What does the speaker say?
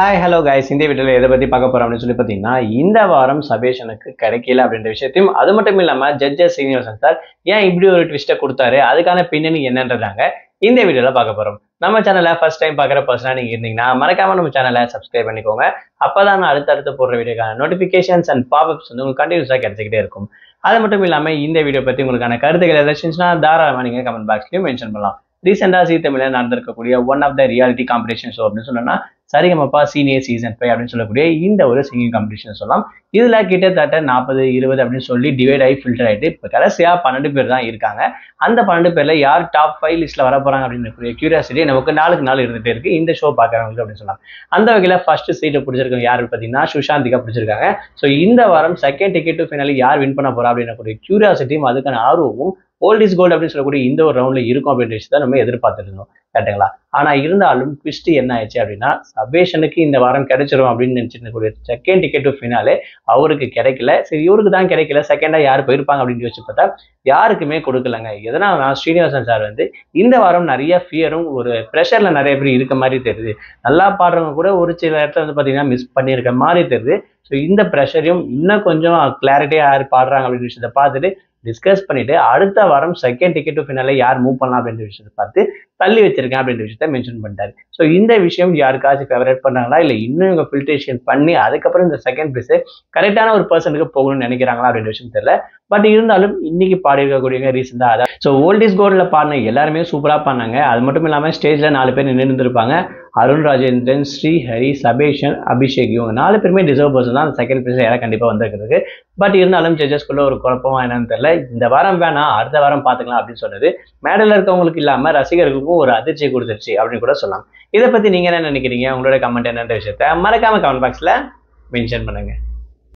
Hi hello guys, இந்த வீடியோவில் எதை பற்றி பார்க்க போகிறோம் அப்படின்னு சொல்லி பார்த்தீங்கன்னா, இந்த வாரம் சபேஷனுக்கு கிடைக்கல அப்படின்ற விஷயத்தையும், அது மட்டும் இல்லாமல் ஜட்ஜஸ் சீனியர்சன் சார் ஏன் இப்படி ஒரு ட்விஸ்ட்டை கொடுத்தாரு, அதுக்கான பின்னணி என்னன்றதாங்க இந்த வீடியோவில் பார்க்க போகிறோம். நம்ம சேனலை ஃபர்ஸ்ட் டைம் பார்க்குற பர்சனாக நீங்கள் இருந்தீங்கன்னா மறக்காம நம்ம சேனலை சப்ஸ்கிரைப் பண்ணிக்கோங்க. அப்போ தான் நான் அடுத்தடுத்து போடுற வீடியோக்கான நோட்டிஃபிகேஷன்ஸ் அண்ட் பாப்அப்ஸ் வந்து உங்களுக்கு கண்டினியூஸாக கிடைச்சிக்கிட்டே இருக்கும். அது மட்டும் இல்லாமல் இந்த வீடியோ பற்றி உங்களுக்கான கருத்துக்கள் ஏதாச்சுன்னா தாராளமாக நீங்கள் கமெண்ட் பாக்ஸ்லையும் மென்ஷன் பண்ணலாம். ரீசெண்டாக ஜீ தமிழில் நடந்திருக்கக்கூடிய one of the reality competition show அப்படின்னு சொன்னோம்னா சரிகமப்பா சீனியர் சீசன் 5 அப்படின்னு சொல்லக்கூடிய இந்த ஒரு சிங்கிங் காம்படிஷன் சொல்லலாம். இதுல கிட்டத்தட்ட 40, 20 அப்படின்னு சொல்லி டிவைட் ஆகி ஃபில்டர் ஆகிட்டு இப்போ கடைசியா 12 பேர் தான் இருக்காங்க. அந்த 12 பேர்ல யார் டாப் 5 லிஸ்ட்ல வர போறாங்க அப்படின்னு கியூரியாசிட்டி நமக்கு நாளுக்கு நாள் இருந்துட்டே இருக்கு இந்த ஷோ பார்க்கறவங்களுக்கு அப்படின்னு சொல்லலாம். அந்த வகையில ஃபர்ஸ்ட் சீட்டை பிடிச்சிருக்கவங்க யாரு பார்த்தீங்கன்னா சுஷாந்திகா பிடிச்சிருக்காங்க. ஸோ இந்த வாரம் செகண்ட் டிக்கெட் டு ஃபைனலி யார் வின் பண்ண போறா அப்படின்னு கியூரியாசிட்டியும் அதுக்கான ஆர்வமும் ஓல்ட் இஸ் கோல்டு அப்படின்னு சொல்லக்கூடிய இந்த ஒரு ரவுண்ட்ல இருக்கும் அப்படின்ற விஷயத்தை நம்ம எதிர்பார்த்துட்டு இருந்தோம், கரெக்டுங்களா? ஆனா இருந்தாலும் ட்விஸ்ட் என்ன ஆயிடுச்சு அப்படின்னா, சபேஷனுக்கு இந்த வாரம் கிடைச்சிரும் அப்படின்னு நினைச்சிட்டு கூடிய செகண்ட் டிக்கெட் டு ஃபினாலே அவருக்கு கிடைக்கல. சரி, இவருக்கு தான் கிடைக்கல, செகண்டா யார் போயிருப்பாங்க அப்படின்னு யோசிச்சு பார்த்தா யாருக்குமே கொடுக்கலங்க. எதனால ஸ்ரீனிவாசன் சார் வந்து இந்த வாரம் நிறைய ஃபியரும் ஒரு ப்ரெஷர்ல நிறைய பேர் இருக்க மாதிரி தெரியுது. நல்லா பாடுறவங்க கூட ஒரு சில இடத்துல வந்து பார்த்தீங்கன்னா மிஸ் பண்ணியிருக்க மாதிரி தெரியுது. ஸோ இந்த ப்ரெஷரையும் இன்னும் கொஞ்சம் கிளாரிட்டியா யார் பாடுறாங்க அப்படின்னு விஷயத்தை பார்த்துட்டு டிஸ்கஸ் பண்ணிட்டு அடுத்த வாரம் செகண்ட் டிக்கெட் டு ஃபினாலே யார் மூவ் பண்ணலாம் அப்படின்ற விஷயத்தை பார்த்து தள்ளி வச்சிருக்கேன் அப்படின்ற விஷயத்த மென்ஷன் பண்ணிட்டாரு. ஸோ இந்த விஷயம் யாருக்காச்சும் ஃபேவரேட் பண்ணாங்களா, இல்லை இன்னும் இவங்க ஃபில்ட்ரேஷன் பண்ணி அதுக்கப்புறம் இந்த செகண்ட் பிளேஸ் கரெக்டான ஒரு பர்சனுக்கு போகணும்னு நினைக்கிறாங்களா அப்படின்ற விஷயம் தெரியல. பட் இருந்தாலும் இன்னைக்கு பாடியிருக்கக்கூடியவங்க ரீசெண்டா அதான் ஸோ ஓல்ட் இஸ் கோல்ட்ல பாடின எல்லாருமே சூப்பரா பாடினாங்க. அது மட்டும் இல்லாமல் ஸ்டேஜ்ல 4 பேர் நின்று இருந்திருப்பாங்க. அருண் ராஜேந்திரன், ஸ்ரீஹரி, சபேஷன், அபிஷேக் இவங்க 4 பேருமே டிசர்வ் பர்சன் தான் செகண்ட் பிளேஸ் யாரும் கண்டிப்பா வந்திருக்கிறது. பட் இருந்தாலும் ஜட்ஜஸ்குள்ள ஒரு குழப்பமா என்னன்னு தெரியல. இந்த வாரம் வேணாம், அடுத்த வாரம் பார்த்துக்கலாம் அப்படின்னு சொன்னது மேடல இருக்கவங்களுக்கு இல்லாம ரசிகர்களுக்கும் ஒரு அதிர்ச்சி கொடுத்துருச்சு அப்படின்னு கூட சொல்லலாம். இதை பத்தி நீங்க என்ன நினைக்கிறீங்க? உங்களோட கமெண்ட் என்னன்ற விஷயத்த மறக்காம கமெண்ட் பாக்ஸ்ல மென்ஷன் பண்ணுங்க.